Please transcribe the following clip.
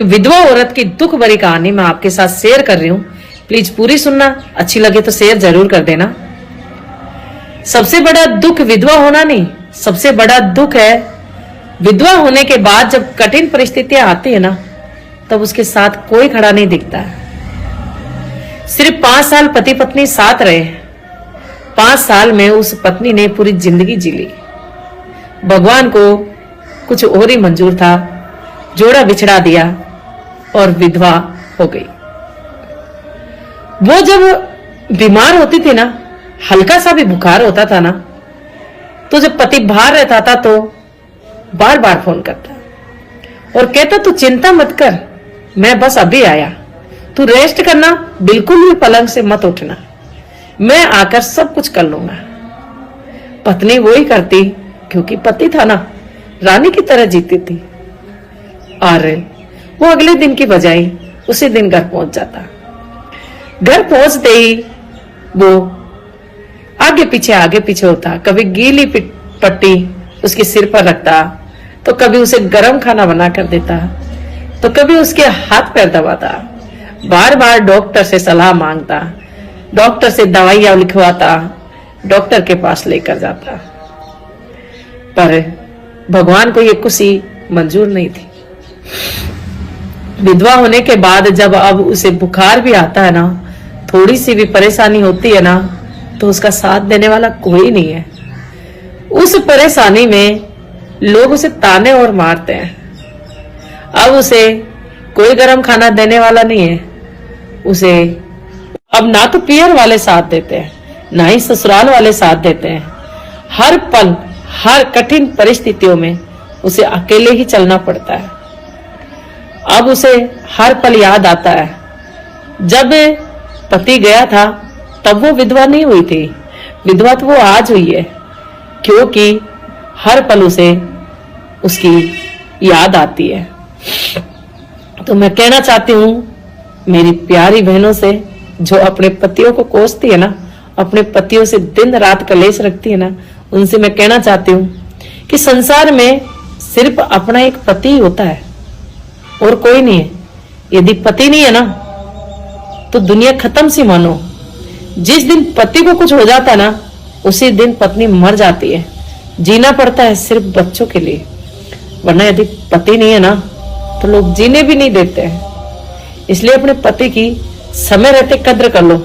विधवा औरत की दुख भरी कहानी मैं आपके साथ शेयर कर रही हूँ। प्लीज पूरी सुनना, अच्छी लगे तो शेयर जरूर कर देना। सबसे बड़ा दुख विधवा होना नहीं, सबसे बड़ा दुख है विधवा होने के बाद जब कठिन परिस्थितियां आती है ना, तब उसके साथ कोई खड़ा नहीं दिखता। सिर्फ 5 साल पति पत्नी साथ रहे, 5 साल में उस पत्नी ने पूरी जिंदगी जी ली। भगवान को कुछ और ही मंजूर था, जोड़ा बिछड़ा दिया और विधवा हो गई। वो जब बीमार होती थी ना, हल्का सा भी बुखार होता था ना, तो जब पति बाहर रहता था तो बार बार फोन करता और कहता तू चिंता मत कर, मैं बस अभी आया, तू रेस्ट करना, बिल्कुल भी पलंग से मत उठना, मैं आकर सब कुछ कर लूंगा। पत्नी वो ही करती, क्योंकि पति था ना, रानी की तरह जीती थी। और वो अगले दिन की बजाय उसी दिन घर पहुंच जाता। घर पहुंचते ही वो आगे पीछे होता, कभी गीली पट्टी उसके सिर पर रखता, तो कभी उसे गर्म खाना बना कर देता, तो कभी उसके हाथ पैर दबाता, बार बार डॉक्टर से सलाह मांगता, डॉक्टर से दवाइयां लिखवाता, डॉक्टर के पास लेकर जाता। पर भगवान को ये खुशी मंजूर नहीं थी। विधवा होने के बाद जब अब उसे बुखार भी आता है ना, थोड़ी सी भी परेशानी होती है ना, तो उसका साथ देने वाला कोई नहीं है। उस परेशानी में लोग उसे ताने और मारते हैं। अब उसे कोई गरम खाना देने वाला नहीं है। उसे अब ना तो पियर वाले साथ देते हैं, ना ही ससुराल वाले साथ देते हैं। हर पल, हर कठिन परिस्थितियों में उसे अकेले ही चलना पड़ता है। अब उसे हर पल याद आता है, जब पति गया था तब वो विधवा नहीं हुई थी, विधवा तो वो आज हुई है, क्योंकि हर पल उसे उसकी याद आती है। तो मैं कहना चाहती हूँ मेरी प्यारी बहनों से, जो अपने पतियों को कोसती है ना, अपने पतियों से दिन रात कलेश रखती है ना, उनसे मैं कहना चाहती हूँ कि संसार में सिर्फ अपना एक पति ही होता है और कोई नहीं है। यदि पति नहीं है ना, तो दुनिया खत्म सी मानो। जिस दिन पति को कुछ हो जाता है ना, उसी दिन पत्नी मर जाती है। जीना पड़ता है सिर्फ बच्चों के लिए, वरना यदि पति नहीं है ना, तो लोग जीने भी नहीं देते हैं। इसलिए अपने पति की समय रहते कद्र कर लो।